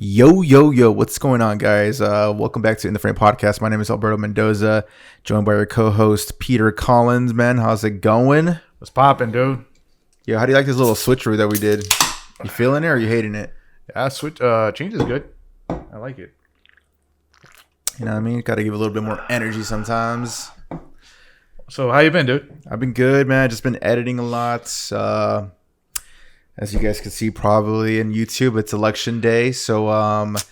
Yo, what's going on, guys? Welcome back to In the Frame Podcast. My name is Alberto Mendoza, joined by our co-host, Peter Collins. Man, how's it going? What's poppin', dude? Yo, how do you like this little switcheroo that we did? You feeling it or are you hating it? Yeah, change is good. I like it. You know what I mean? Got to give a little bit more energy sometimes. So, how you been, dude? I've been good, man. Just been editing a lot. As you guys can see probably in YouTube, it's election day. So,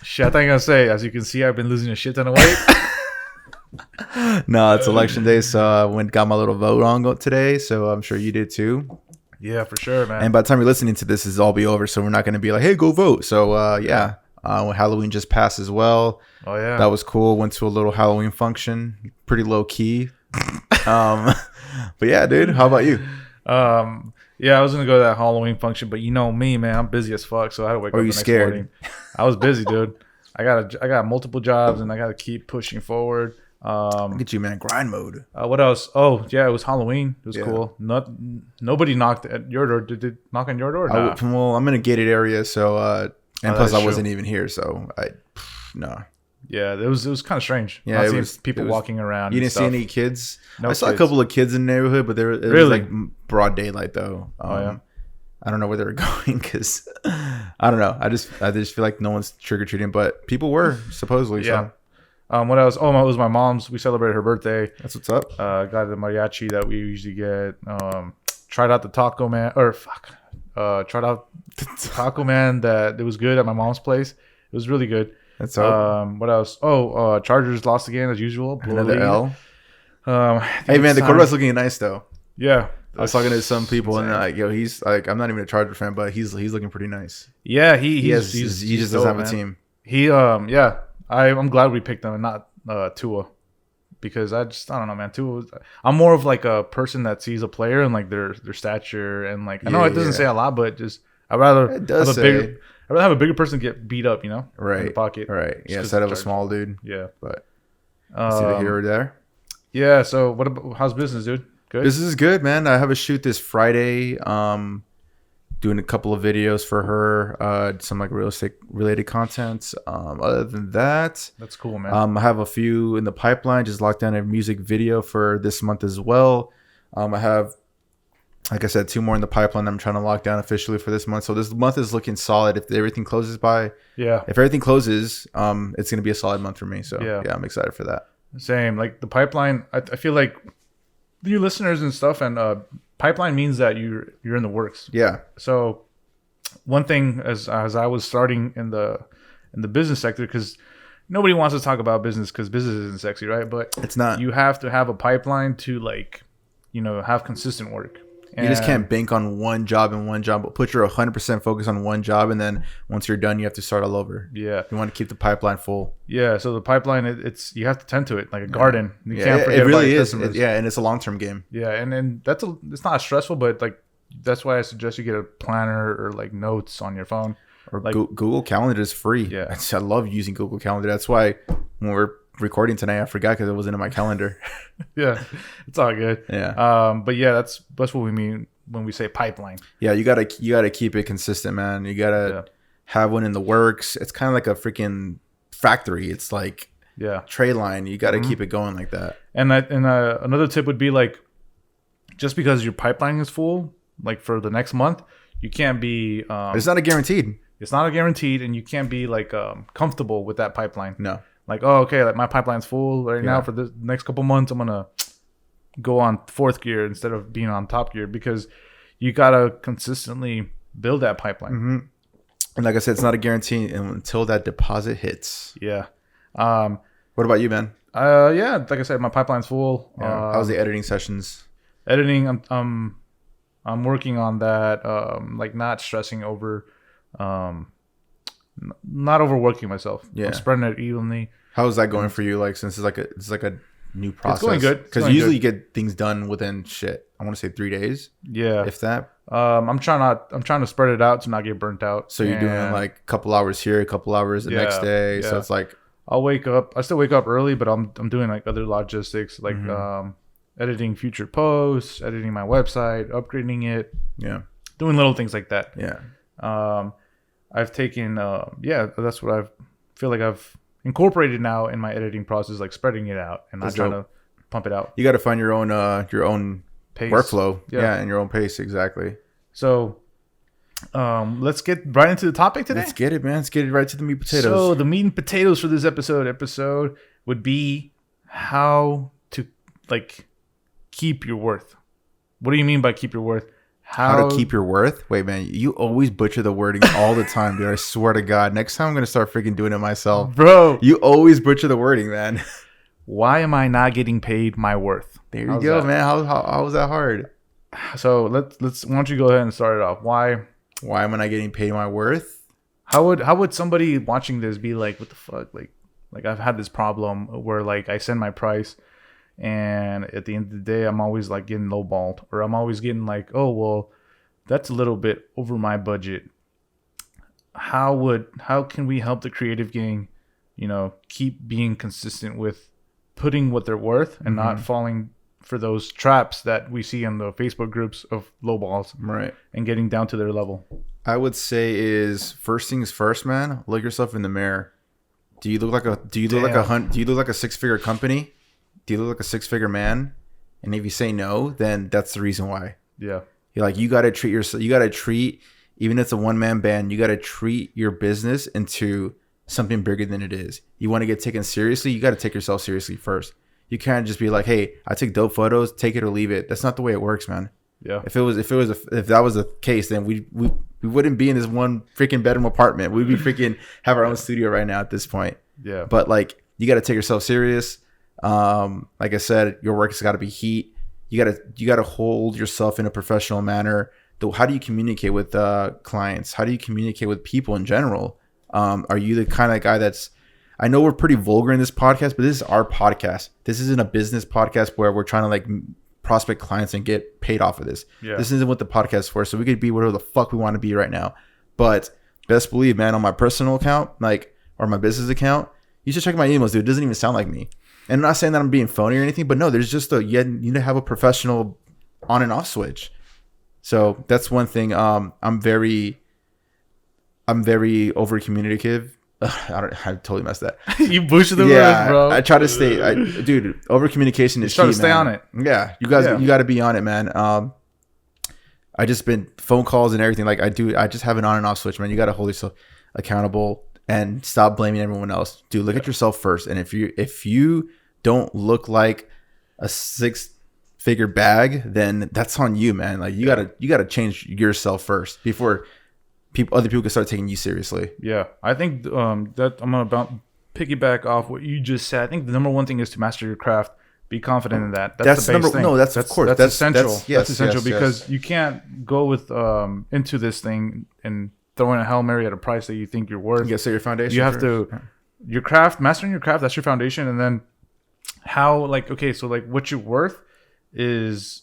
Shit, I thought you were gonna say, as you can see, I've been losing a shit ton of weight. No, it's election day. So I got my little vote on today. So I'm sure you did too. Yeah, for sure, man. And by the time you're listening to this, it'll all be over. So we're not going to be like, hey, go vote. So, when Halloween just passed as well. Oh, yeah. That was cool. Went to a little Halloween function. Pretty low key. But yeah, dude, how about you? Yeah, I was gonna go to that Halloween function, but you know me, man, I'm busy as fuck, so I had to wake up the next morning. I was busy, dude. I got multiple jobs, and I got to keep pushing forward. Look at you, man. Grind mode. What else? Oh, yeah, it was Halloween. It was cool. Nobody knocked at your door. Did it knock on your door? Nah? Well, I'm in a gated area, so and plus I wasn't true. even here, so no. Yeah, it was kind of strange. Yeah, it was people walking around. You didn't see any kids? No, I saw kids. a couple of kids in the neighborhood, but it was like broad daylight though. Yeah. I don't know where they were going because I don't know. I just feel like no one's trick or treating, but people were supposedly. Yeah. So. What else? Oh, it was my mom's. We celebrated her birthday. That's what's up. Got the mariachi that we usually get. Tried out the taco man. Tried out taco man that it was good at my mom's place. It was really good. That's up. What else? Chargers lost again as usual. Another L. Hey man, the quarterback's looking nice though. Yeah. I was talking to some people and he's like, I'm not even a Charger fan, but he's looking pretty nice. Yeah, he just doesn't have a team. I'm glad we picked him and not Tua, because I don't know, man. Tua, I'm more of like a person that sees a player and like their stature and like I know it doesn't say a lot, but just I'd rather have a bigger person get beat up, you know, right? In the pocket, right? Yeah, instead of a small dude. Yeah, but see the here or there. Yeah. So how's business, dude? Good. Business is good, man. I have a shoot this Friday. Doing a couple of videos for her. Some like real estate related content. Other than that, that's cool, man. I have a few in the pipeline. Just locked down a music video for this month as well. I have, like I said, 2 more in the pipeline. I'm trying to lock down officially for this month. So this month is looking solid. If everything closes if everything closes, it's gonna be a solid month for me. So yeah, I'm excited for that. Same. Like the pipeline, I feel like your listeners and stuff, and pipeline means that you're in the works. Yeah. So one thing as I was starting in the business sector, because nobody wants to talk about business because business isn't sexy, right? But it's not. You have to have a pipeline to have consistent work. And you just can't bank on one job but put your 100% focus on one job, and then once you're done, you have to start all over. Yeah, you want to keep the pipeline full. Yeah, so the pipeline, it's you have to tend to it like a garden. You can't forget it really is. And it's a long-term game. Yeah, and it's not stressful, but like that's why I suggest you get a planner or like notes on your phone. Or like Google Calendar is free. Yeah, I love using Google Calendar. That's why when we're recording tonight, I forgot because it wasn't in my calendar. Yeah, it's all good. Yeah. But yeah, that's what we mean when we say pipeline. Yeah, you gotta keep it consistent, man. You gotta have one in the works. It's kind of like a freaking factory. It's like trade line. You gotta keep it going like that. And another tip would be like, just because your pipeline is full, like for the next month, you can't be. It's not a guaranteed. It's not a guaranteed, and you can't be like comfortable with that pipeline. No. Like, oh, okay, like my pipeline's full right now for the next couple months. I'm gonna go on 4th gear instead of being on top gear, because you gotta consistently build that pipeline. Mm-hmm. And like I said, it's not a guarantee until that deposit hits. Yeah. What about you, man? Yeah, like I said, my pipeline's full. Yeah. How's the editing sessions? Editing, I'm working on that. Like not stressing over, not overworking myself. Yeah, I'm spreading it evenly. How is that going for you? Like, since it's like a new process. It's going good. Because usually you get things done within I want to say 3 days. Yeah. If that. I'm trying to spread it out to not get burnt out. So you're doing like a couple hours here, a couple hours the next day. Yeah. So it's like I still wake up early, but I'm doing like other logistics, like editing future posts, editing my website, upgrading it. Yeah. Doing little things like that. Yeah. I've taken, that's what I've feel like I've incorporated now in my editing process, like spreading it out and not trying to pump it out. You got to find your own Pace. workflow. Yeah, and your own pace. Exactly. So, let's get right into the topic today. Let's get it, man. Let's get it right to the meat and potatoes. So the meat and potatoes for this episode would be how to like keep your worth. What do you mean by keep your worth? How to keep your worth? Wait, man, you always butcher the wording all the time, dude. I swear to God. Next time I'm going to start freaking doing it myself. Bro. You always butcher the wording, man. Why am I not getting paid my worth? There you go, man. How was that hard? So let's why don't you go ahead and start it off? Why am I not getting paid my worth? How would somebody watching this be like, what the fuck? Like I've had this problem where like I send my price and at the end of the day I'm always like getting lowballed, or I'm always getting like, oh well, that's a little bit over my budget. How can we help the creative gang, keep being consistent with putting what they're worth and not falling for those traps that we see in the Facebook groups of lowballs, right? And getting down to their level. I would say is first things first, man. Look yourself in the mirror. Do you look like a 6-figure company? Do you look like a 6-figure man? And if you say no, then that's the reason why. Yeah. You're like, you got to treat yourself. You got to treat, even if it's a one-man band, you got to treat your business into something bigger than it is. You want to get taken seriously, you got to take yourself seriously first. You can't just be like, hey, I take dope photos, take it or leave it. That's not the way it works, man. Yeah. If that was the case, then we wouldn't be in this one freaking bedroom apartment. We'd be freaking have our own studio right now at this point. Yeah. But like, you got to take yourself serious. Like I said, your work has got to be heat. You got to hold yourself in a professional manner. How do you communicate with clients? How do you communicate with people in general? Are you the kind of guy that's, I know we're pretty vulgar in this podcast, but this is our podcast. This isn't a business podcast where we're trying to like prospect clients and get paid off of this. Yeah. This isn't what the podcast is for. So we could be whatever the fuck we want to be right now. But best believe, man, on my personal account, or my business account, you should check my emails, dude. It doesn't even sound like me. And I'm not saying that I'm being phony or anything, but no, there's just you need to have a professional on and off switch. So that's one thing. I'm very over communicative. I totally messed that. You boosted the words, bro. I try to stay, dude. Over communication is key. Try to stay on it. Yeah, you guys, you got to be on it, man. I just been phone calls and everything. Like I just have an on and off switch, man. You got to hold yourself accountable and stop blaming everyone else. Dude, look at yourself first. And if you don't look like a 6-figure bag, then that's on you, man. Like you gotta change yourself first before other people can start taking you seriously. Yeah, I think that I'm gonna piggyback off what you just said. I think the number one thing is to master your craft. Be confident in that. That's the base thing. No, that's of course. That's essential. That's essential because you can't go with into this thing and throwing a Hail Mary at a price that you think you're worth. You gotta set your foundation. You have to your craft, mastering your craft. That's your foundation, and then how what you're worth is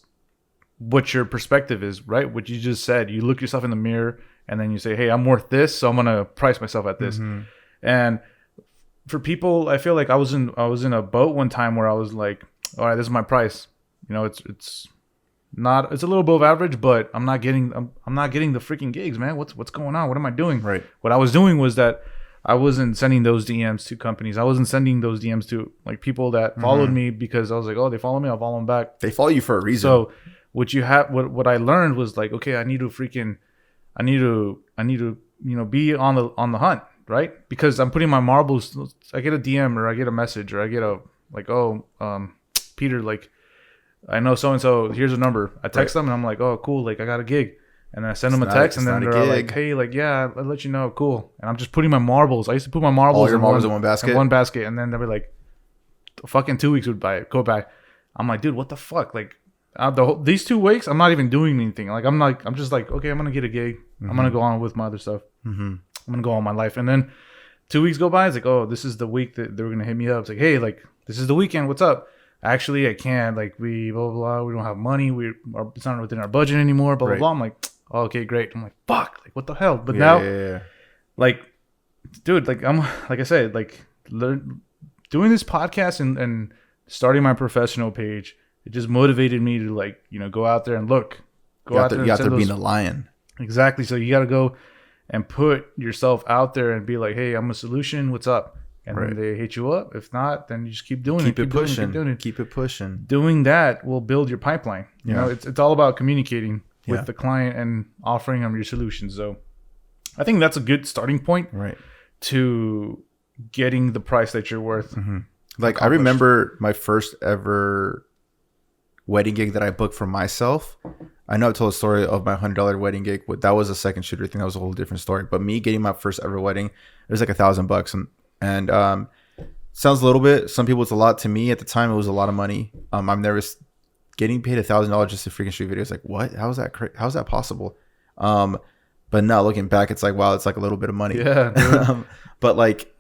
what your perspective is, right? What you just said. You look yourself in the mirror and then you say, hey, I'm worth this, so I'm gonna price myself at this. Mm-hmm. And for people, I feel like I was in a boat one time where I was like, all right, this is my price. It's a little above average, but I'm not getting the freaking gigs, man. What's going on? What am I doing? Right. What I was doing was that I wasn't sending those DMs to companies. I wasn't sending those DMs to like people that followed me because I was like, oh, they follow me, I'll follow them back. They follow you for a reason. So what I learned was like, okay, I need to be on the hunt, right? Because I'm putting my marbles. I get a DM or I get a message or I get a like, oh, Peter, like I know so and so. Here's a number. I text them and I'm like, oh, cool, like I got a gig. And then I send them a text, and then they're like, "Hey, like, yeah, I'll let you know, cool." And I'm just putting my marbles. I used to put my marbles, all your marbles in one basket. In one basket, and then they'll be like, "Fucking 2 weeks would go by." I'm like, "Dude, what the fuck?" Like, these 2 weeks, I'm not even doing anything. Like, I'm just like, okay, I'm gonna get a gig. Mm-hmm. I'm gonna go on with my other stuff. Mm-hmm. I'm gonna go on my life, and then 2 weeks go by. It's like, oh, this is the week that they're gonna hit me up. It's like, hey, like, this is the weekend. What's up? Actually, I can't. Like, we blah blah blah. We don't have money. It's not within our budget anymore. Blah blah blah. I'm like, oh, okay, great. I'm like, fuck, like what the hell? But now, like, dude, like like I said, like doing this podcast and starting my professional page, it just motivated me to like, go out there and look. Go out there being a lion. Exactly. So you got to go and put yourself out there and be like, hey, I'm a solution. What's up? And then they hit you up. If not, then you just keep doing it. Keep it pushing. Keep it pushing. Doing that will build your pipeline. You know, it's all about communicating with the client and offering them your solutions. So I think that's a good starting point to getting the price that you're worth. Like I remember my first ever wedding gig that I booked for myself. I know I told a story of my $100 wedding gig. That was a second shooter thing. That was a whole different story. But me getting my first ever wedding, it was like $1,000. And sounds a little bit. Some people it's a lot. To me at the time, it was a lot of money. I'm never getting paid $1,000 just to freaking shoot videos. Like what? How's that possible? But now looking back, it's like wow, it's like a little bit of money. Yeah. But like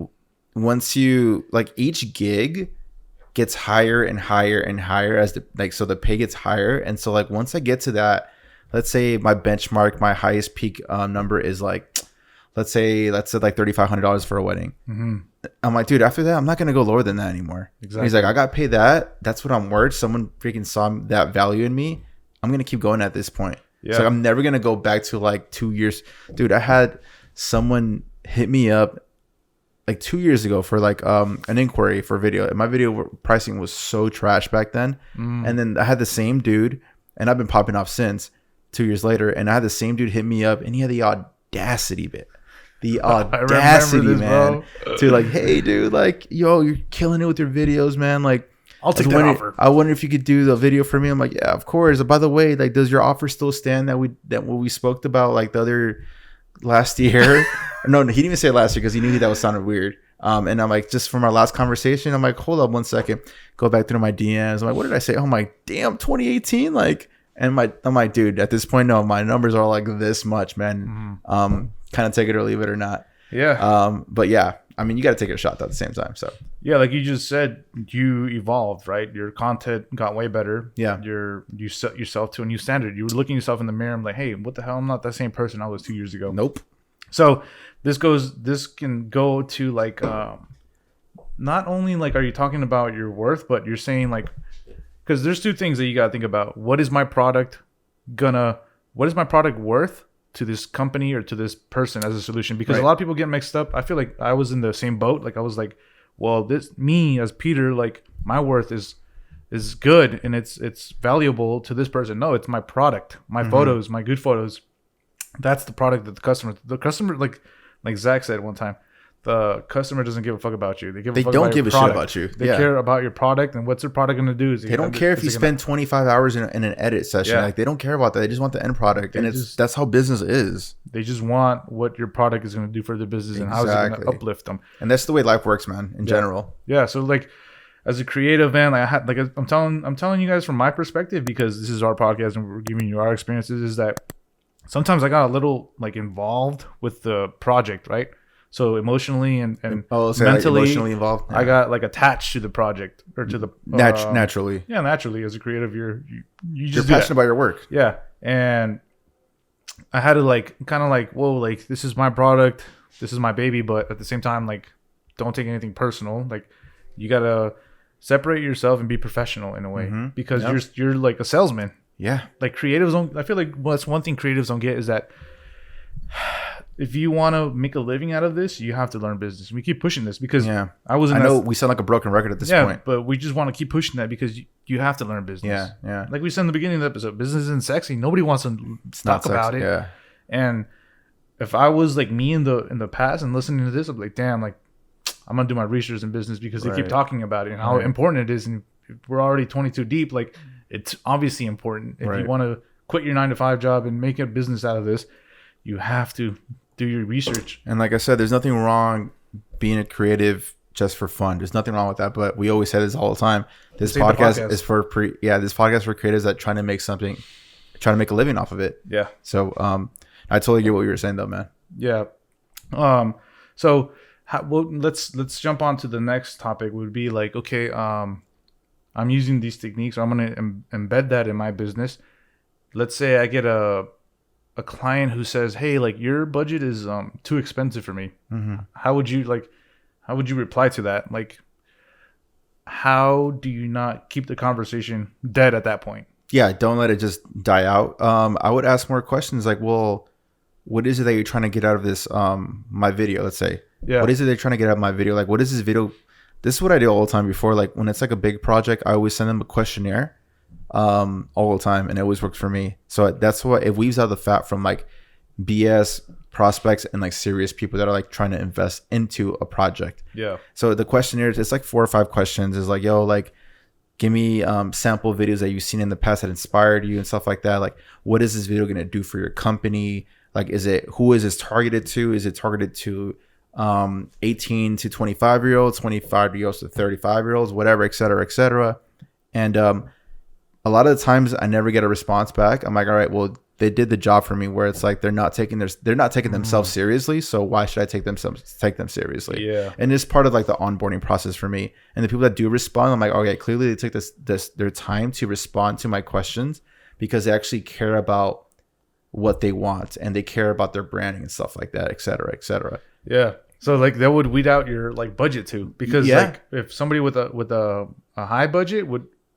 once you like each gig gets higher and higher and higher as so the pay gets higher. And so like once I get to that, let's say my benchmark, my highest peak number is like, let's say like $3,500 for a wedding. I'm like, dude, after that, I'm not going to go lower than that anymore. Exactly. He's like, I got paid that. That's what I'm worth. Someone freaking saw that value in me. I'm going to keep going at this point. Yeah. So I'm never going to go back to like 2 years. Dude, I had someone hit me up like 2 years ago for like an inquiry for video. And my video pricing was so trash back then. And then I had the same dude, and I've been popping off since 2 years later. And I had the same dude hit me up, and he had the audacity, man, to like, hey, dude, like, yo, you're killing it with your videos, man. Like, I'll take that offer. I wonder if you could do the video for me. I'm like, yeah, of course. By the way, like, does your offer still stand that what we spoke about like the other last year? No, he didn't even say last year because he knew that was sounded weird. And I'm like, just from our last conversation, I'm like, hold up 1 second. Go back through my DMs. I'm like, what did I say? Oh my damn, 2018. Like, and I'm like, dude, at this point, no, my numbers are like this much, man. Kind of take it or leave it or not. Yeah. But yeah, I mean, you got to take a shot though at the same time. So yeah, like you just said, you evolved, right? Your content got way better. Yeah. You set yourself to a new standard. You were looking yourself in the mirror and like, hey, what the hell? I'm not that same person I was 2 years ago. Nope. So this can go to like, not only like, are you talking about your worth, but you're saying like, because there's two things that you got to think about. What is my product worth to this company or to this person as a solution? Because a lot of people get mixed up. I feel like I was in the same boat. Like I was like, well, me as Peter, like my worth is good and it's valuable to this person. No, it's my product, my photos, my good photos. That's the product that the customer, like Zach said one time, the customer doesn't give a fuck about you. They don't give a shit about you. They care about your product, and what's their product going to do? They don't care if you spend 25 hours in an edit session. Yeah. Like they don't care about that. They just want the end product, and that's how business is. They just want what your product is going to do for their business and how it's going to uplift them. And that's the way life works, man. In general. Yeah. So like, as a creative man, like I'm telling you guys from my perspective, because this is our podcast and we're giving you our experiences. Is that sometimes I got a little like involved with the project, right? So emotionally and mentally, like emotionally involved. Yeah. I got like attached to the project or to the naturally. Yeah, naturally as a creative, you're passionate about your work. Yeah, and I had to like kind of like, whoa, like this is my product, this is my baby, but at the same time, like don't take anything personal. Like you gotta separate yourself and be professional in a way because you're like a salesman. Yeah, like creatives don't. I feel like that's one thing creatives don't get is that. If you want to make a living out of this, you have to learn business. We keep pushing this because I know we sound like a broken record at this point, but we just want to keep pushing that because you have to learn business. Yeah. Like we said in the beginning of the episode, business isn't sexy. Nobody wants to talk about it. Yeah. And if I was like me in the past and listening to this, I'm like, damn, like I'm gonna do my research in business because they keep talking about it and how important it is. And we're already 22 deep. Like it's obviously important. If you want to quit your 9-to-5 job and make a business out of this, you have to do your research. And like I said, there's nothing wrong being a creative just for fun. There's nothing wrong with that. But we always say this all the time. This podcast is for this podcast for creatives that trying to make a living off of it. Yeah. So I totally get what you were saying though, man. Yeah. So let's jump on to the next topic. Would be like, okay, I'm using these techniques. I'm gonna embed that in my business. Let's say I get a client who says, hey, like your budget is too expensive for me. How would you reply to that? Like, how do you not keep the conversation dead at that point? Yeah, don't let it just die out. I would ask more questions like, well, what is it that you're trying to get out of this my video, let's say. Yeah. What is it they're trying to get out of my video? Like, what is this video? This is what I do all the time before. Like, when it's like a big project, I always send them a questionnaire all the time, and it always works for me. So that's what it weaves out the fat from like BS prospects and like serious people that are like trying to invest into a project. Yeah. So the questionnaire, it's like 4 or 5 questions. Is like, yo, like, give me sample videos that you've seen in the past that inspired you and stuff like that. Like, what is this video going to do for your company? Like, who is this targeted to? Is it targeted to 18 to 25 year olds, 25 year olds to 35 year olds, whatever, et cetera, et cetera. And a lot of the times I never get a response back. I'm like, all right, well, they did the job for me, where it's like they're not taking themselves seriously. So why should I take them seriously? Yeah. And it's part of like the onboarding process for me. And the people that do respond, I'm like, okay, clearly they took their time to respond to my questions because they actually care about what they want and they care about their branding and stuff like that, et cetera, et cetera. Yeah. So like that would weed out your like budget too, because like if somebody with a high budget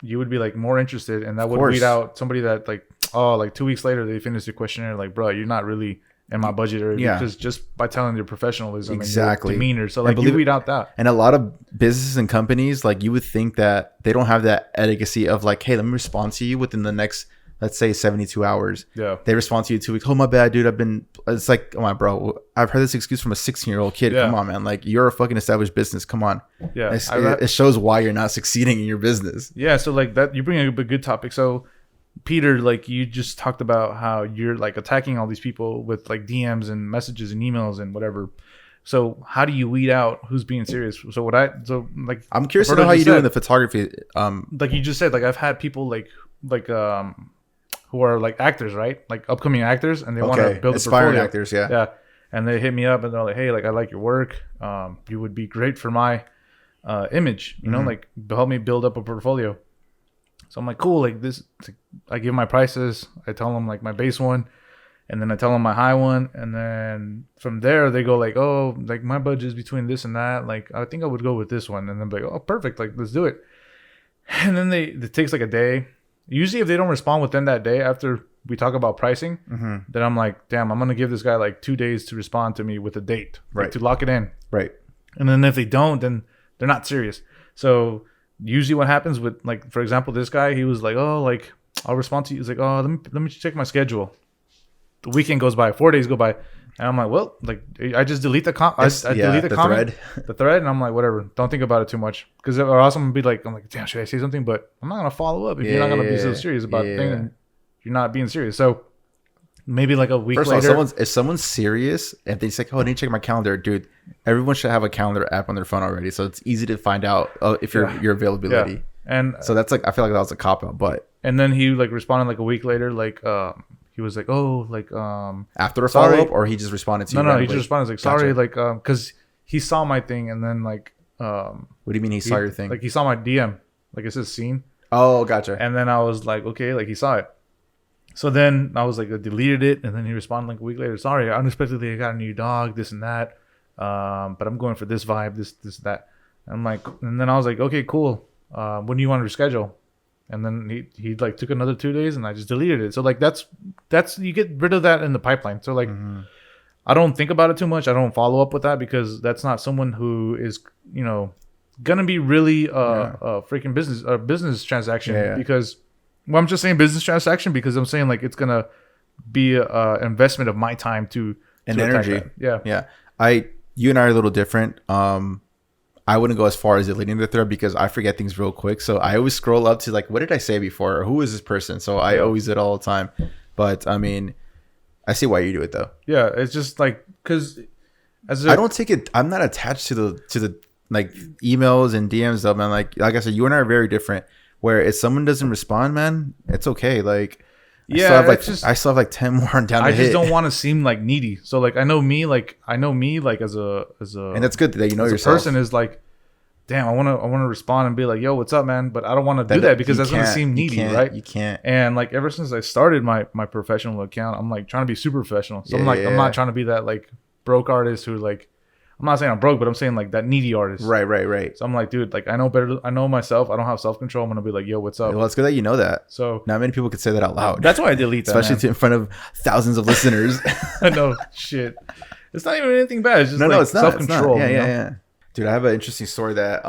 you would be like more interested, and that would weed out somebody that like, oh, like 2 weeks later they finish your questionnaire, like, bro, you're not really in my budget, or because just by telling your professionalism and your demeanor. So like you weed out that. And a lot of businesses and companies, like, you would think that they don't have that etiquette of like, hey, let me respond to you within the next, let's say 72 hours. Yeah. They respond to you 2 weeks. Oh, my bad, dude. It's like, come on, bro. I've heard this excuse from a 16-year-old kid. Yeah. Come on, man. Like, you're a fucking established business. Come on. Yeah. It shows why you're not succeeding in your business. Yeah. So like that, you bring up a good topic. So Peter, like, you just talked about how you're like attacking all these people with like DMs and messages and emails and whatever. So how do you weed out who's being serious? So I'm curious to know how you do in the photography. Like you just said, like I've had people like who are like actors, right? Like upcoming actors, and they want to build aspiring a portfolio. Actors, yeah. Yeah. And they hit me up and they're like, hey, like, I like your work. You would be great for my image, you know, like help me build up a portfolio. So I'm like, cool. Like this, I give my prices. I tell them like my base one, and then I tell them my high one. And then from there they go like, oh, like my budget is between this and that. Like, I think I would go with this one. And then be like, oh, perfect. Like, let's do it. And then it takes like a day. Usually if they don't respond within that day after we talk about pricing, then I'm like, damn, I'm going to give this guy like 2 days to respond to me with a date, right? Like, to lock it in. Right. And then if they don't, then they're not serious. So usually what happens with, like, for example, this guy, he was like, oh, like, I'll respond to you. He's like, oh, let me check my schedule. The weekend goes by, 4 days go by. And I'm like, well, like, I just delete the comment, the thread, and I'm like, whatever, don't think about it too much, because or else I'm gonna be like, damn, should I say something? But I'm not gonna follow up if you're not gonna be so serious about the thing, and you're not being serious. So maybe like a week later. All, if someone's serious, if they say, oh, I need to check my calendar, dude, everyone should have a calendar app on their phone already, so it's easy to find out if your availability. Yeah. And so that's like, I feel like that was a cop out, but. And then he like responded like a week later, like he was like, oh, like after a follow up, or he just responded to you? No, he just responded like, sorry, like because he saw my thing, and then like what do you mean he saw your thing? Like, he saw my DM, like it says seen. Oh, gotcha. And then I was like, okay, like he saw it. So then I was like, I deleted it, and then he responded like a week later, sorry, unexpectedly I got a new dog, this and that, but I'm going for this vibe, this that. And I'm like, and then I was like, okay, cool. When do you want to reschedule? And then he like took another 2 days, and I just deleted it. So like that's you get rid of that in the pipeline. So like I don't think about it too much. I don't follow up with that, because that's not someone who is, you know, gonna be really a freaking business transaction. Yeah. Because I'm just saying business transaction because I'm saying like it's gonna be a investment of my time to energy. Yeah. You and I are a little different. I wouldn't go as far as deleting the thread, because I forget things real quick. So I always scroll up to like, what did I say before? Or who is this person? So I always do it all the time. But I mean, I see why you do it though. Yeah, it's just like, because I don't take it. I'm not attached to the like emails and DMs though, man. Like I said, you and I are very different. Where if someone doesn't respond, man, it's okay. Like I still have like 10 more down the I just don't want to seem like needy. So like I know me as a and that's good that you know yourself. Person is like, damn, I want to respond and be like, yo, what's up, man? But I don't want to do that because that's gonna seem needy, right? You can't. And like ever since I started my professional account, I'm like trying to be super professional. So I'm not trying to be that like broke artist who like, I'm not saying I'm broke, but I'm saying like that needy artist. Right. So I'm like, dude, like I know better. I know myself. I don't have self control. I'm gonna be like, yo, what's up? Well, it's good that you know that. So not many people could say that out loud. that's why I delete that, especially in front of thousands of listeners. I know, shit. It's not even anything bad. It's just no, like it's not. self control. Yeah. Dude, I have an interesting story that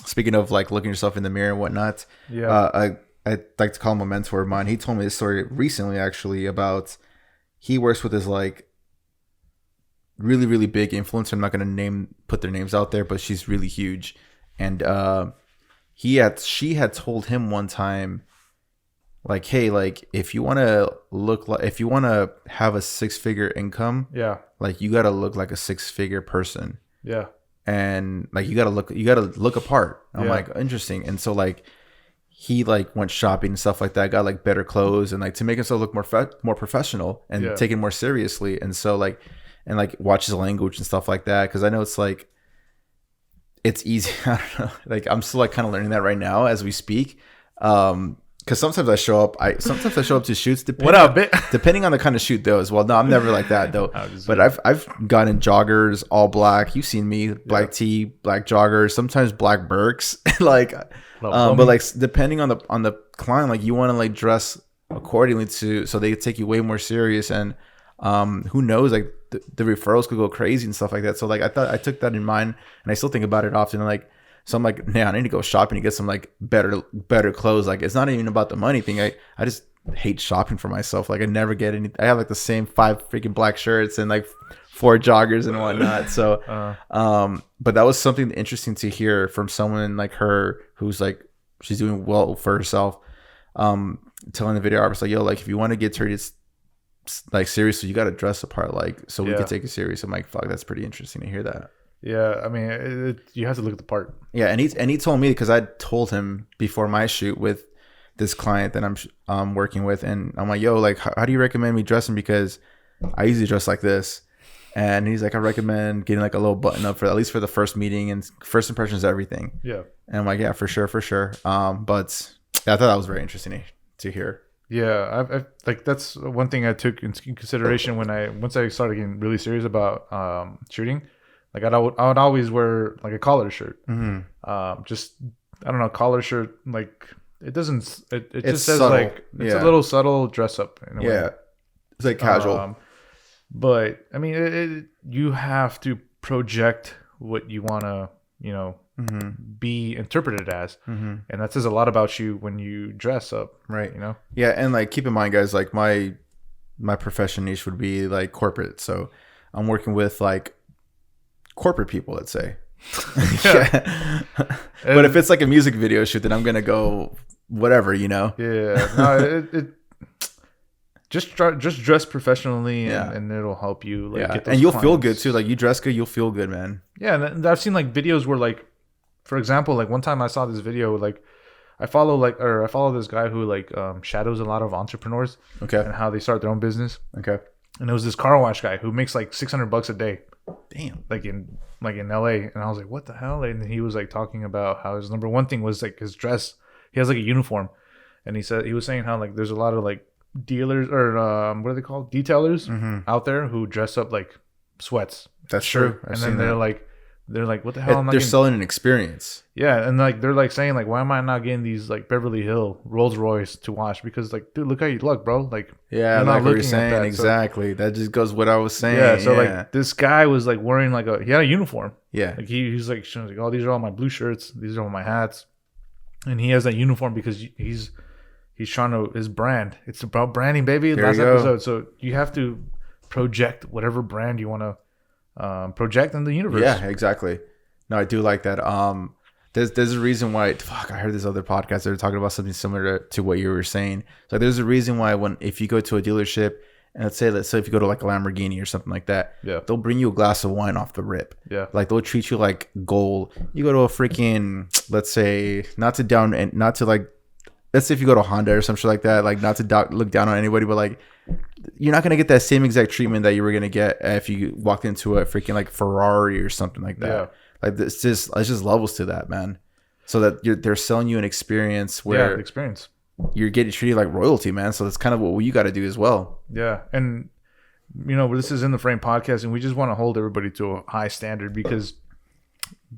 speaking of like looking yourself in the mirror and whatnot. Yeah. I'd like to call him a mentor of mine. He told me this story recently, actually, about he works with his like really, really big influencer. I'm not going to put their names out there, but she's really huge. And she had told him one time, like, hey, like if you want to have a 6-figure income, Yeah. like you got to look like a 6-figure person. Yeah. And like you got to look apart. I'm like, interesting. And so like he like went shopping and stuff like that, got like better clothes and like to make himself look more professional and take it more seriously. And so like and like watch his language and stuff like that, because I know it's like it's easy. I don't know, like I'm still like kind of learning that right now as we speak, because sometimes I show up to shoots depending on the kind of shoot though as well. No, I'm never like that though. But I've gotten joggers all black. You've seen me, black tee, black joggers, sometimes black Birks. Like but like depending on the client, like you want to like dress accordingly so they take you way more serious. And who knows, like the referrals could go crazy and stuff like that. So like I took that in mind, and I still think about it often. Like so I'm like, man, I need to go shopping to get some like better clothes. Like it's not even about the money thing. I just hate shopping for myself. Like I never get any. I have like the same 5 freaking black shirts and like 4 joggers and whatnot. So but that was something interesting to hear from someone like her who's like she's doing well for herself, telling the videographer like, yo, like if you want to get treated like seriously, you got to dress the part, like so we can take it serious. I'm like, fuck, that's pretty interesting to hear that. Yeah, I mean, you have to look at the part. Yeah, and he told me, because I told him before my shoot with this client that I'm working with, and I'm like, yo, like how do you recommend me dressing, because I usually dress like this. And he's like, I recommend getting like a little button up for at least for the first meeting, and first impressions everything. Yeah. And I'm like, yeah, for sure. But yeah, I thought that was very interesting to hear. Yeah, I like that's one thing I took into consideration once I started getting really serious about shooting. Like I would always wear like a collared shirt. Mm-hmm. Just I don't know, collared shirt, like it doesn't it just says subtle. Like it's a little subtle dress up in a way. It's like casual. But I mean, you have to project what you want to, be interpreted as, and that says a lot about you when you dress up, right? Yeah, and like keep in mind, guys, like my profession niche would be like corporate, so I'm working with like corporate people, let's say. But if it's like a music video shoot, then I'm gonna go whatever, Yeah, no, Just dress professionally, and it'll help you. Like, get those and you'll clients. feel good too. Like you dress good, you'll feel good, man. Yeah, and I've seen like videos where, like, for example, like one time I saw this video. Like, I follow this guy who like shadows a lot of entrepreneurs. Okay. And how they start their own business. Okay. And it was this car wash guy who makes like $600 a day. Damn. Like in LA, and I was like, what the hell? And he was like talking about how his number one thing was like his dress. He has like a uniform, and he was saying how like there's a lot of like dealers or what are they called, detailers out there who dress up like sweats. That's true. And then they're like what the hell, they're selling an experience. Yeah, and like they're like saying like, why am I not getting these like Beverly Hill Rolls Royce to wash? Because like, dude, look how you look, bro. Like, yeah, like what you're saying. Exactly. That just goes what I was saying. Yeah, so like this guy was like wearing like he had a uniform. Yeah, like he's like showing like, oh, these are all my blue shirts, these are all my hats, and he has that uniform because he's trying to, his brand. It's about branding, baby. Last episode. So you have to project whatever brand you want to project in the universe. Yeah, exactly. No, I do like that. There's a reason why. Fuck, I heard this other podcast. They were talking about something similar to what you were saying. So there's a reason why if you go to a dealership, and let's say if you go to like a Lamborghini or something like that, they'll bring you a glass of wine off the rip. Yeah, like they'll treat you like gold. You go to a freaking, let's say, let's say if you go to Honda or some shit like that, like not to look down on anybody, but like you're not gonna get that same exact treatment that you were gonna get if you walked into a freaking like Ferrari or something like that. Yeah. Like it's just levels to that, man. So that they're selling you an experience where experience. You're getting treated like royalty, man. So that's kind of what you got to do as well. Yeah, and this is In the Frame podcast, and we just want to hold everybody to a high standard because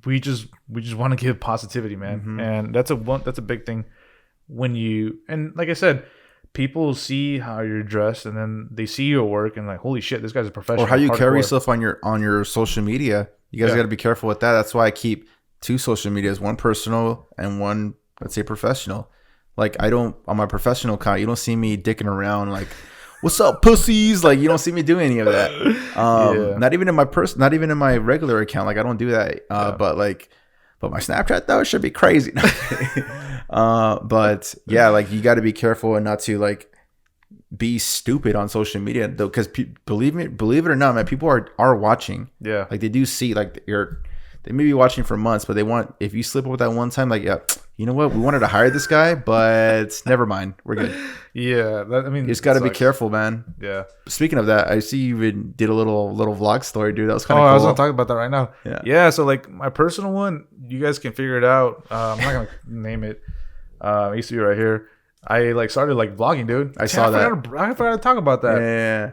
we just want to give positivity, man. And that's a big thing and like I said, people see how you're dressed, and then they see your work, and like, holy shit, this guy's a professional. Or how you carry yourself on your social media. You guys got to be careful with that. That's why I keep 2 social medias, one personal and one, let's say, professional. Like, on my professional account, you don't see me dicking around like, what's up, pussies? Like, you don't see me doing any of that. Not even in my regular account. Like, I don't do that. But my Snapchat though, it should be crazy. But yeah, like, you got to be careful and not to like be stupid on social media though, because believe it or not, man, people are watching. Yeah, like they do see, like they may be watching for months, but if you slip up with that one time, like, yeah, you know what, we wanted to hire this guy, but never mind, we're good. Yeah, you just got to be careful, man. Yeah. Speaking of that, I see you even did a little vlog story, dude. That was kind of cool. I was gonna talk about that right now. Yeah. So like my personal one, you guys can figure it out. I'm not gonna name it. It used to be right here. I like started like vlogging, dude. I saw that. I forgot to talk about that. Yeah.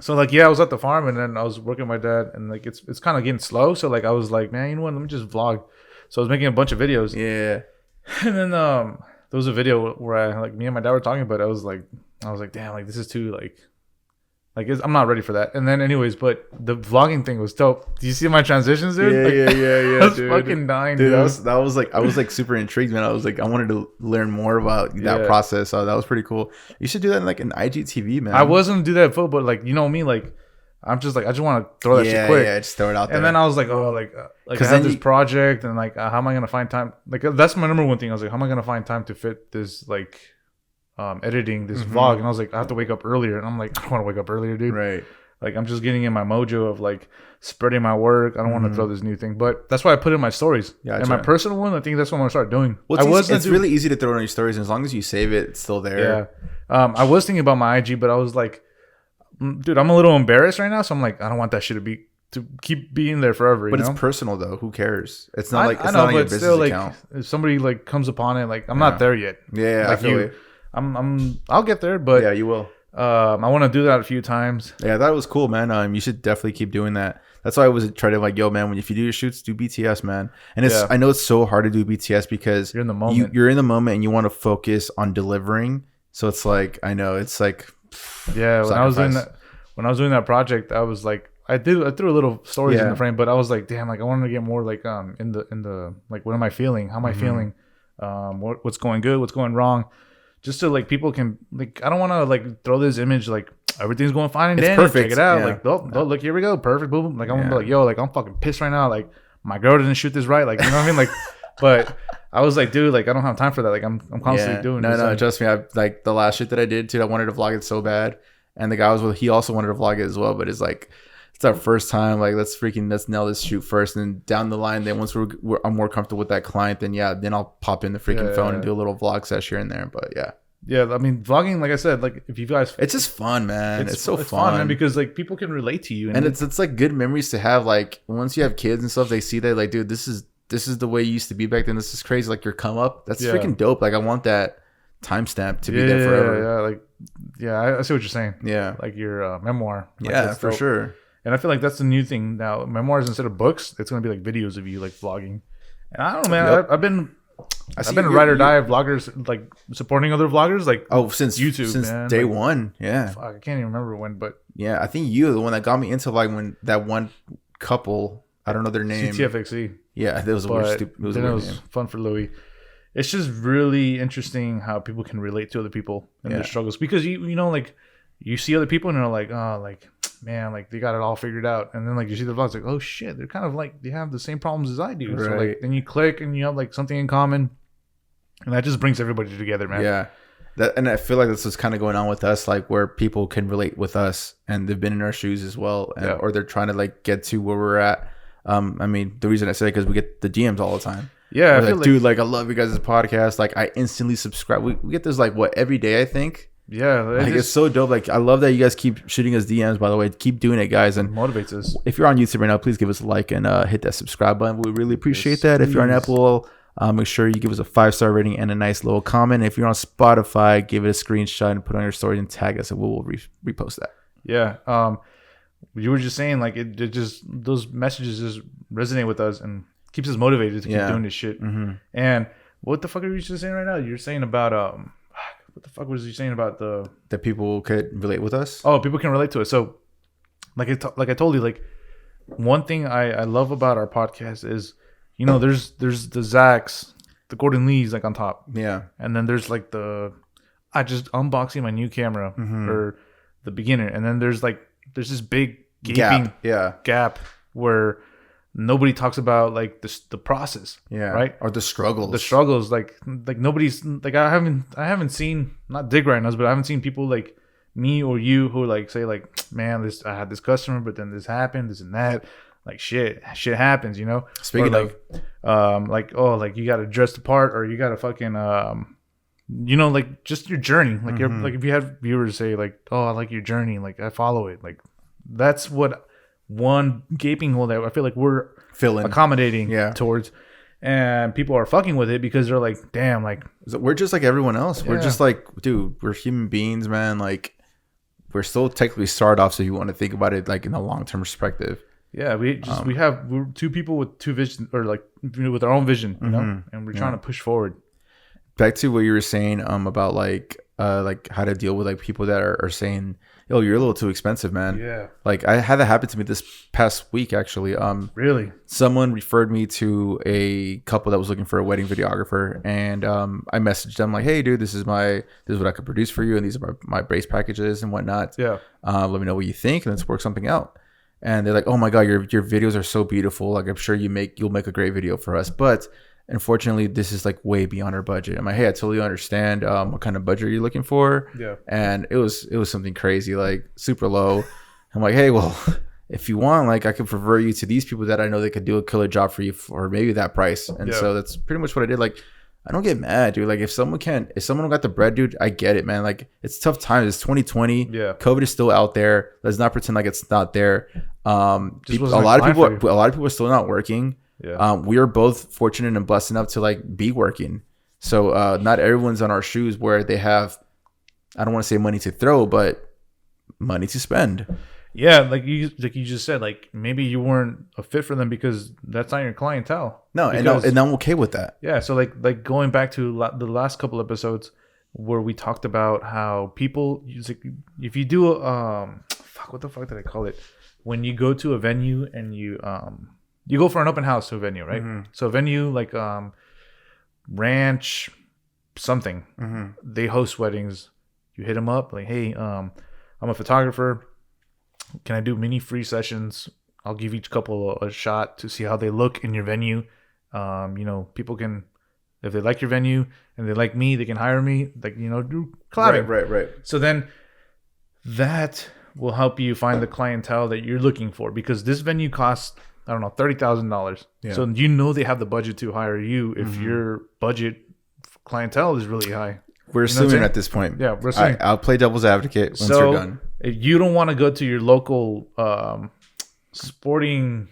So like, I was at the farm, and then I was working with my dad, and like it's kind of getting slow. So like I was like, man, you know what? Let me just vlog. So I was making a bunch of videos. Yeah. And then there was a video where I like me and my dad were talking about it. I was like, damn, like this is too like I'm not ready for that. And then anyways, but the vlogging thing was dope. Do you see my transitions, dude? Yeah. I was fucking dying, dude. That was like, I was like super intrigued, man. I was like, I wanted to learn more about that process. So that was pretty cool. You should do that in like an IGTV, man. I was gonna do that, but like, you know me, like I'm just like, I just want to throw that shit quick. Yeah, just throw it out there. And then I was like, I have this project, and like, how am I gonna find time? Like, that's my number one thing. I was like, how am I gonna find time to fit this like editing this vlog? And I was like, I have to wake up earlier, and I'm like, I don't want to wake up earlier, dude. Right. Like, I'm just getting in my mojo of like spreading my work. I don't want to throw this new thing, but that's why I put it in my stories. And my personal one, I think that's what I'm gonna start doing. Well, it's really easy to throw it on your stories, and as long as you save it, it's still there. Yeah. I was thinking about my IG, but I was like, dude, I'm a little embarrassed right now, so I'm like, I don't want that shit to keep being there forever. But it's personal though. Who cares? It's not like your business account. If somebody like comes upon it, like I'm not there yet. Yeah, like I feel you. I'll get there, but yeah, you will. I want to do that a few times. Yeah, that was cool, man. You should definitely keep doing that. That's why I was trying to like, yo, man, if you do your shoots, do BTS, man. And I know it's so hard to do BTS because you're in the moment. You're in the moment, and you want to focus on delivering. So it's like, I know it's like, yeah. When I was doing that project, I was like, I threw a little stories in the frame, but I was like, damn, like I wanted to get more like in the like, what am I feeling? How am I feeling? What's going good? What's going wrong? Just to like, people can like, I don't want to like throw this image like everything's going fine and dandy. Perfect. Check it out. Like, look, here we go, perfect, boom. Like, I'm gonna be like, yo, like I'm fucking pissed right now. Like, my girl didn't shoot this right. Like, you know what I mean? Like, but I was like, dude, like I don't have time for that. Like, I'm constantly doing this. No, trust me. I like the last shit that I did, dude. I wanted to vlog it so bad, and the guy he also wanted to vlog it as well. But it's like, it's our first time. Like, let's nail this shoot first, and then down the line, then once I'm more comfortable with that client, then then I'll pop in the freaking phone and do a little vlog session here and there. But yeah, I mean, vlogging, like I said, like if you guys, it's just fun, man. It's so fun, man, because like people can relate to you, and it's like good memories to have. Like once you have kids and stuff, they see that, like, dude, this is the way you used to be back then. This is crazy. Like your come up, that's freaking dope. Like I want that timestamp to be there forever. I see what you're saying. Yeah, like your memoir. Like, yeah, for sure. And I feel like that's the new thing now. Memoirs, instead of books, it's gonna be like videos of you like vlogging. And I don't know, man. I've been a ride or die of vloggers, like supporting other vloggers, like since YouTube, since man. day like, one. Yeah, fuck, I can't even remember when, but yeah, I think you the one that got me into like when that one couple, I don't know their name, CTFXE. Yeah, that was a weird, stupid. It was name. Fun for Louis. It's just really interesting how people can relate to other people and their struggles, because you know, like you see other people and they're like, oh, like, man, like they got it all figured out, and then like you see the vlogs, like, oh shit, they're kind of like, they have the same problems as I do. Right. So like then you click and you have like something in common, and that just brings everybody together, man. Yeah, and I feel like this is kind of going on with us, like where people can relate with us and they've been in our shoes as well, or they're trying to like get to where we're at. I mean, the reason I say it because we get the DMs all the time. Yeah, I feel like, dude, like I love you guys' podcast. Like I instantly subscribe. We get this like every day, I think. Yeah, like it's so dope. Like I love that you guys keep shooting us DMs. By the way, keep doing it, guys, and motivates us. If you're on YouTube right now, please give us a like and hit that subscribe button. We really appreciate that. If you're on Apple, make sure you give us a 5-star rating and a nice little comment. If you're on Spotify, give it a screenshot and put on your story and tag us, and we will repost that. Yeah. you were just saying, like it just those messages just resonate with us and keeps us motivated to keep doing this shit. And what the fuck are you just saying right now? You're saying about what the fuck was you saying about that people could relate with us? Oh, people can relate to it. So like I told you, like one thing I love about our podcast is, you know, there's the Zachs, the Gordon Lees, like on top. Yeah. And then there's like I just unboxing my new camera or the beginner. And then there's this big gaping gap where nobody talks about like the process. Yeah. Right. Or the struggles. Like nobody's like, I haven't seen, not dig right now, but I haven't seen people like me or you who like say like, man, I had this customer, but then this happened, this and that. Like shit happens, you know. Speaking of, like you got to dress the part, or you got to fucking, you know, like just your journey. Like you're like if you have viewers say like, oh, I like your journey, like I follow it. Like that's what one gaping hole that I feel like we're accommodating towards, and people are fucking with it because they're like, damn, like we're just like everyone else. We're just like, dude, we're human beings, man. Like we're still technically start off, so you want to think about it like in a long-term perspective. Yeah, we're two people with two vision, or like with our own vision, you know, and we're trying to push forward. Back to what you were saying about like how to deal with like people that are saying, yo, you're a little too expensive, man. Yeah. Like I had that happen to me this past week actually. Really? Someone referred me to a couple that was looking for a wedding videographer, and I messaged them like, hey dude, this is what I could produce for you, and these are my brace packages and whatnot. Yeah. Let me know what you think, and let's work something out. And they're like, oh my God, your videos are so beautiful. Like I'm sure you'll make a great video for us. But unfortunately, this is like way beyond our budget. I'm like, hey, I totally understand what kind of budget you're looking for. Yeah. And it was something crazy, like super low. I'm like, hey, well, if you want, like I could refer you to these people that I know they could do a killer job for you for maybe that price. And so that's pretty much what I did. Like I don't get mad, dude. Like if someone got the bread, dude, I get it, man. Like it's tough times. It's 2020. Yeah. COVID is still out there. Let's not pretend like it's not there. A lot of people are still not working. Yeah. We are both fortunate and blessed enough to like be working. So not everyone's on our shoes where they have, I don't want to say money to throw, but money to spend. Yeah, like you just said, like maybe you weren't a fit for them because that's not your clientele. No, and I'm okay with that. Yeah, so like going back to the last couple episodes where we talked about how people like, if you do what the fuck did I call it? When you go to a venue and you go for an open house to a venue, right? So a venue like Ranch something, they host weddings. You hit them up like, hey, I'm a photographer. Can I do mini free sessions? I'll give each couple a shot to see how they look in your venue. You know, people can, if they like your venue and they like me, they can hire me. Like, you know, do collabing. Right. So then that will help you find the clientele that you're looking for, because this venue costs, I don't know, $30,000. Yeah. So you know they have the budget to hire you if your budget clientele is really high. We're assuming at this point. Yeah, we're assuming. I'll play devil's advocate once we're done. If you don't want to go to your local sporting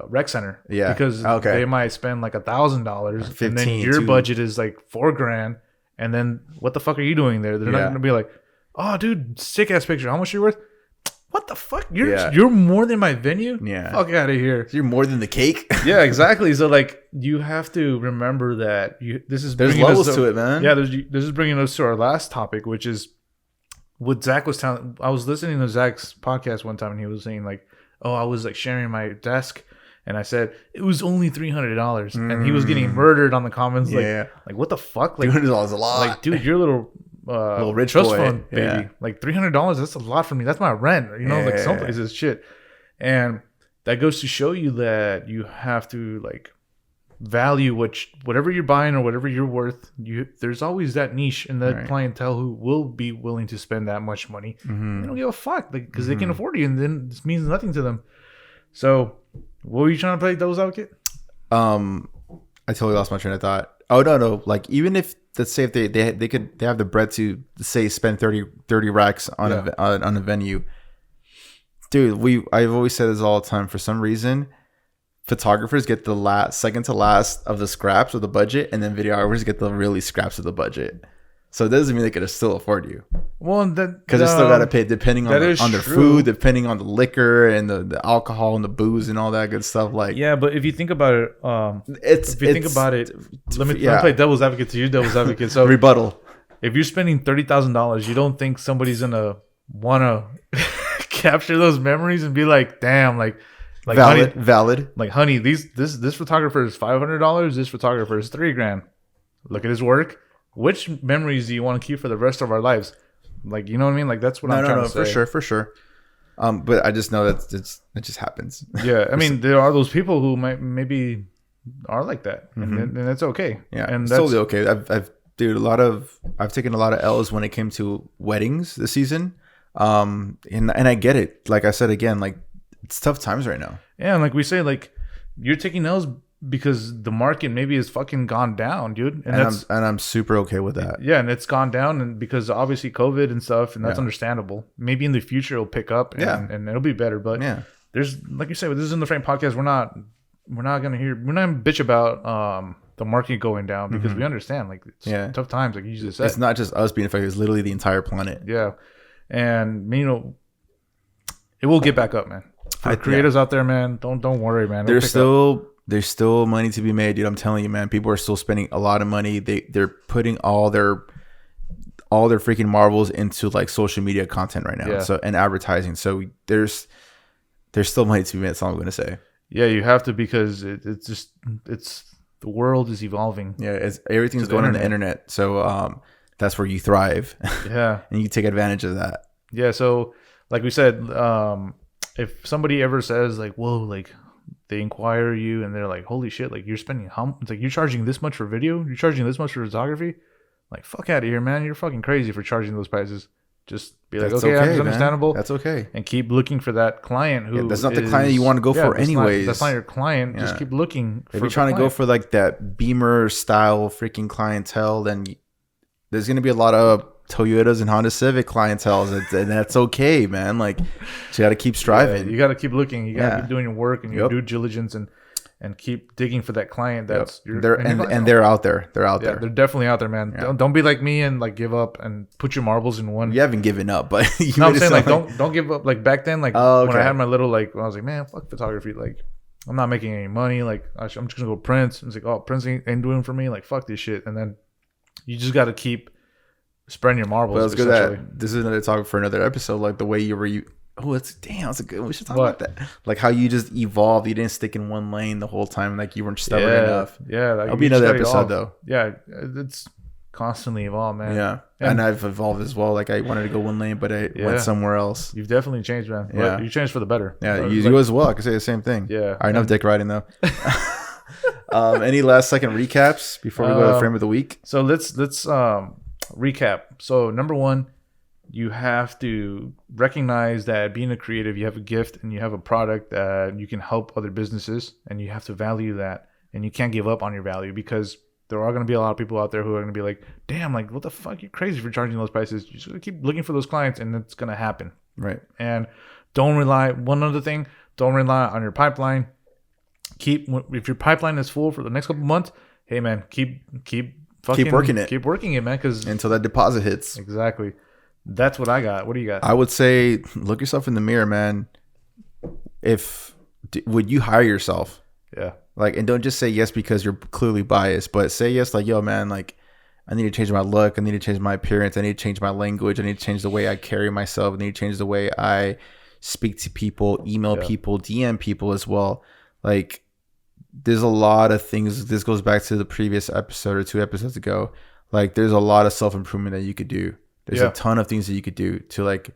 rec center, because they might spend like $1,000, and then your budget is like $4,000, and then what the fuck are you doing there? They're not going to be like, oh, dude, sick ass picture. How much are you worth? What the fuck? You're more than my venue? Yeah. Fuck out of here. You're more than the cake. Yeah, exactly. So like you have to remember that there's levels to it, man. Yeah, this is bringing us to our last topic, which is what Zach was telling. I was listening to Zach's podcast one time, and he was saying like, oh, I was like sharing my desk, and I said it was only $300, and he was getting murdered on the comments. Like what the fuck? Like $300 is a lot. Like, dude, you're a little rich trust boy. fund baby. Yeah. Like $300, that's a lot for me. That's my rent. You know, like some places shit. And that goes to show you that you have to like value whatever you're buying or whatever you're worth. There's always that niche and that clientele who will be willing to spend that much money. They don't give a fuck, like, because they can afford you, and then this means nothing to them. So what were you trying to play devil's advocate? I totally lost my train of thought. Oh no, like even if, let's say if they have the bread to say spend 30 racks on a venue, dude. I've always said this all the time. For some reason, photographers get the second to last of the scraps of the budget, and then videographers get the really scraps of the budget. So it doesn't mean they could still afford you. Well, that Because they still got to pay depending on on the food, depending on the liquor and the alcohol and the booze and all that good stuff. Like, yeah, but if you think about it, let me play devil's advocate to you, devil's advocate. So rebuttal. If you're spending $30,000, you don't think somebody's gonna wanna capture those memories and be like, damn, like valid. Like, honey, this photographer is $500. This photographer is $3,000. Look at his work. Which memories do you want to keep for the rest of our lives? Like, you know what I mean? Like, that's what I'm trying to say. For sure. But I just know that it just happens. Yeah, I mean, there are those people who maybe are like that, and that's okay. Yeah, and it's totally okay. I've taken a lot of L's when it came to weddings this season. And I get it. Like I said again, like it's tough times right now. Yeah, and like we say, like you're taking L's because the market maybe has fucking gone down, dude. And I'm super okay with that. Yeah, and it's gone down, and because obviously COVID and stuff, and that's understandable. Maybe in the future it'll pick up, and it'll be better. But there's, like you said, this is in the frame podcast. We're not gonna bitch about the market going down because we understand like it's tough times, like you just said. It's not just us being affected; it's literally the entire planet. Yeah, and you know, it will get back up, man. For creators out there, man, don't worry, man. There's still money to be made, dude. I'm telling you, man. People are still spending a lot of money. They're putting all their freaking marbles into like social media content right now. Yeah. So, and advertising. So there's still money to be made. That's all I'm gonna say. Yeah, you have to, because it's the world is evolving. Yeah, everything's going on the internet. So that's where you thrive. Yeah, and you take advantage of that. Yeah. So like we said, if somebody ever says like, whoa, like they inquire you and they're like, holy shit, like you're spending it's like you're charging this much for video, you're charging this much for photography, like fuck out of here, man. You're fucking crazy for charging those prices. Just be like, okay, that's understandable. That's okay. And keep looking for that client who that's not the client you want to go for anyways. That's not your client. Just keep looking if you're trying to go for like that Beamer style freaking clientele, then there's going to be a lot of Toyotas and Honda Civic clientele, and that's okay, man. Like, you got to keep striving. You got to keep looking. You got to keep doing your work and your due diligence, and keep digging for that client. That's they're out there. They're out there. They're definitely out there, man. Don't be like me and like give up and put your marbles in one. You haven't given up, but no, I'm saying like don't give up. Like back then, like when I had my little like, when I was like, man, fuck photography. Like, I'm not making any money. Like, I'm just gonna go Prince. I was like, oh, Prince ain't doing for me. Like, fuck this shit. And then you just got to keep spreading your marbles. But let's go that. This is another topic for another episode. Like the way that's a good. We should talk about that. Like how you just evolved. You didn't stick in one lane the whole time. Like you weren't stubborn enough. Yeah, that'll be another episode though. Yeah, it's constantly evolved, man. Yeah, and I've evolved as well. Like I wanted to go one lane, but I went somewhere else. You've definitely changed, man. Yeah, you changed for the better. Yeah, you as well. I can say the same thing. Yeah. All right, enough dick riding though. Any last second recaps before we go to the frame of the week? So let's recap. So number one, you have to recognize that being a creative, you have a gift and you have a product that you can help other businesses, and you have to value that, and you can't give up on your value, because there are going to be a lot of people out there who are going to be like, damn, like what the fuck, you're crazy for charging those prices. You just got to keep looking for those clients, and it's going to happen. Right. And one other thing, don't rely on your pipeline. If your pipeline is full for the next couple months, hey man, keep working it, man, because until that deposit hits. Exactly. That's what I got. What do you got? I would say look yourself in the mirror, man. Would you hire yourself? Yeah. Like, and don't just say yes because you're clearly biased, but say yes like, yo man, like I need to change my look, I need to change my appearance, I need to change my language, I need to change the way I carry myself, I need to change the way I speak to people, email people, DM people as well. Like, there's a lot of things. This goes back to the previous episode or 2 episodes ago. Like, there's a lot of self-improvement that you could do. There's a ton of things that you could do to like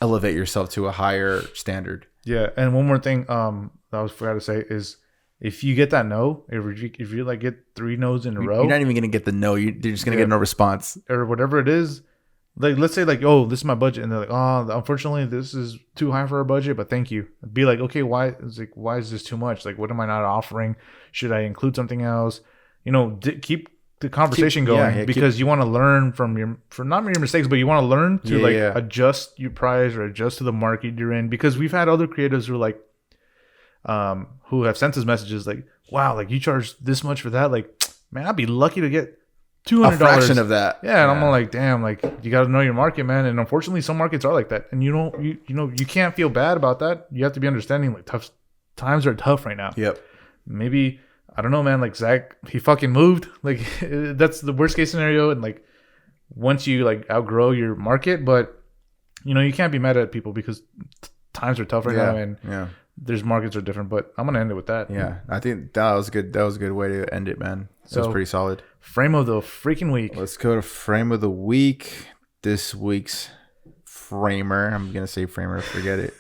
elevate yourself to a higher standard. Yeah. And one more thing that I forgot to say is, if you get that no, if you like get 3 no's in a row, you're not even gonna get the no. You're just gonna get no response or whatever it is. Like, let's say like, oh, this is my budget, and they're like, oh, unfortunately, this is too high for our budget, but thank you. Be like, okay, why? It's like, why is this too much? Like, what am I not offering? Should I include something else? You know, keep the conversation going, because you want to learn from not your mistakes, but you want to learn to adjust your price or adjust to the market you're in. Because we've had other creatives who are like, who have sent us messages like, wow, like you charge this much for that. Like, man, I'd be lucky to get a fraction of that. Yeah, and I'm like, damn, like you got to know your market, man. And unfortunately, some markets are like that, and you can't feel bad about that. You have to be understanding. Like tough times are tough right now. Yep. Maybe I don't know, man. Like Zach, he fucking moved. Like that's the worst case scenario, and like once you like outgrow your market, but you can't be mad at people because times are tough right now, and there's markets are different. But I'm gonna end it with that. Yeah, I think that was good. That was a good way to end it, man. That was pretty solid. Frame of the freaking week. Let's go to frame of the week. This week's framer. I'm gonna say framer. Forget it.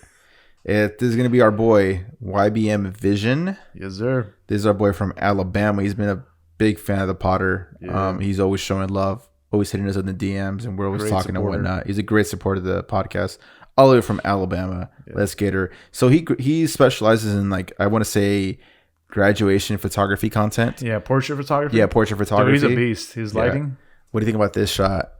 This is gonna be our boy YBM Vision. Yes, sir. This is our boy from Alabama. He's been a big fan of the Potter. Yeah. He's always showing love, always hitting us in the DMs, and we're always talking and whatnot. He's a great supporter of the podcast. All the way from Alabama. Yeah. Let's get her. So he specializes in like I want to say graduation photography content. Yeah, portrait photography. Yeah, portrait photography. Dude, he's a beast. His lighting. What do you think about this shot?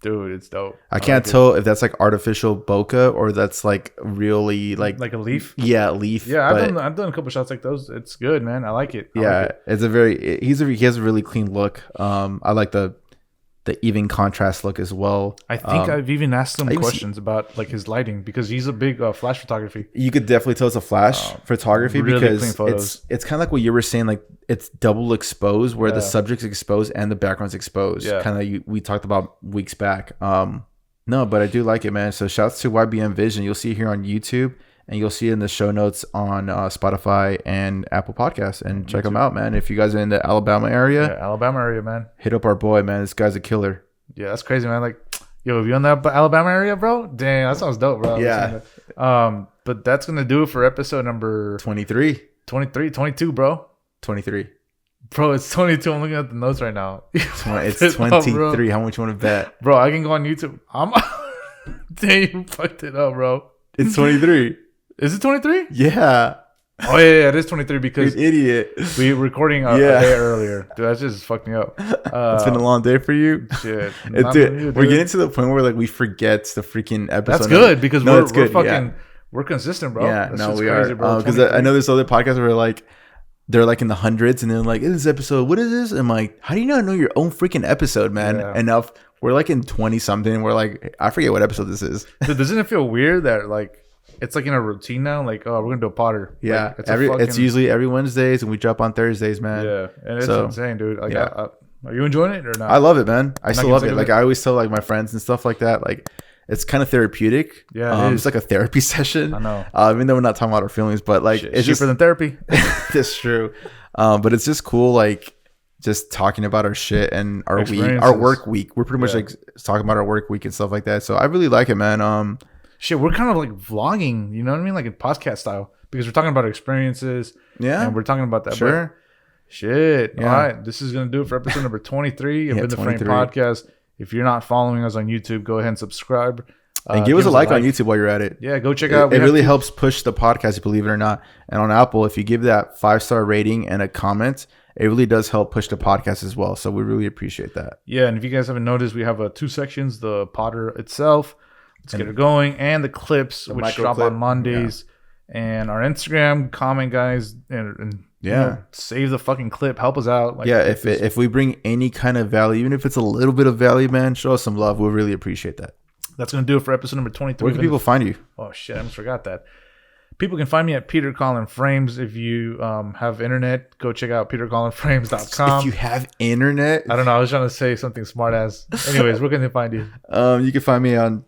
Dude, it's dope. I can't tell if that's like artificial bokeh or that's like really like a leaf. Yeah, leaf. Yeah, I've done a couple shots like those. It's good, man. I like it. It's a very he has a really clean look. I like the even contrast look as well. I think I've even asked him questions about like his lighting because he's a big flash photography. You could definitely tell it's a flash photography really because it's kind of like what you were saying, like it's double exposed where the subject's exposed and the background's exposed. Yeah. Kind of we talked about weeks back. No, but I do like it, man. So shouts to YBM Vision. You'll see it here on YouTube. And you'll see it in the show notes on Spotify and Apple Podcasts. And check them out, man. If you guys are in the Alabama area. Yeah, Alabama area, man. Hit up our boy, man. This guy's a killer. Yeah, that's crazy, man. Like, yo, if you're in the Alabama area, bro, dang, that sounds dope, bro. Yeah. But that's going to do it for episode number... 23. 22, bro. 23. Bro, it's 22. I'm looking at the notes right now. It's 23. How much you want to bet? Bro, I can go on YouTube. Dang, you fucked it up, bro. It's 23. Is it 23? Yeah. Oh, yeah, it is 23 because... You're an idiot. We were recording a day earlier. Dude, that just fucked me up. It's been a long day for you? Shit. Dude, we're getting to the point where like we forget the freaking episode. That's good because we're fucking... We're consistent, bro. Yeah, we are. Because I know there's other podcasts where like... They're like in the hundreds and they're like, this episode, what is this? And I'm like, how do you not know your own freaking episode, man? Yeah. And now we're like in 20 something. We're like, I forget what episode this is. Dude, doesn't it feel weird that like... It's like in a routine now. Like, oh, we're gonna do a Potter. Yeah, like, it's usually every Wednesdays, and we drop on Thursdays, man. Yeah, and it's insane, dude. Like, are you enjoying it or not? I love it, man. I still love it. Like, I always tell like my friends and stuff like that. Like, it's kind of therapeutic. Yeah, it's like a therapy session. I know. Even though we're not talking about our feelings, but like, it's cheaper than therapy. That's true. But it's just cool, like just talking about our shit and our week, our work week. We're pretty much like talking about our work week and stuff like that. So I really like it, man. Shit, we're kind of like vlogging, you know what I mean? Like in podcast style. Because we're talking about our experiences. Yeah. And we're talking about that. Sure. Shit. Yeah. All right. This is going to do it for episode number 23 of In the Frame Podcast. If you're not following us on YouTube, go ahead and subscribe. And give us a like on YouTube while you're at it. Yeah, go check out. It really helps push the podcast, believe it or not. And on Apple, if you give that 5-star rating and a comment, it really does help push the podcast as well. So we really appreciate that. Yeah. And if you guys haven't noticed, we have 2 sections, the Potter itself. Let's get it going. And the clips, which drop on Mondays. Yeah. And our Instagram, comment, guys. And save the fucking clip. Help us out. Like, if we bring any kind of value, even if it's a little bit of value, man, show us some love. We'll really appreciate that. That's going to do it for episode number 23. Where can people find you? Oh, shit. I almost forgot that. People can find me at Peter Collin Frames. If you have internet, go check out petercollinframes.com. If you have internet? I don't know. I was trying to say something smart ass. Anyways, where can they find you? You can find me on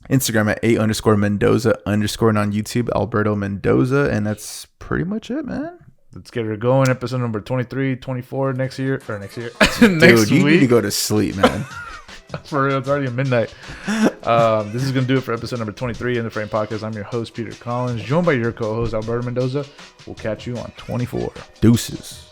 Instagram at @A_Mendoza_ and on YouTube Alberto Mendoza, and that's pretty much it, man. Let's get her going. Episode number 23, 24 next year. Dude, you need to go to sleep, man. For real, it's already midnight. This is gonna do it for episode number 23 in the Frame Podcast. I'm your host Peter Collins, joined by your co-host Alberto Mendoza. We'll catch you on 24. Deuces.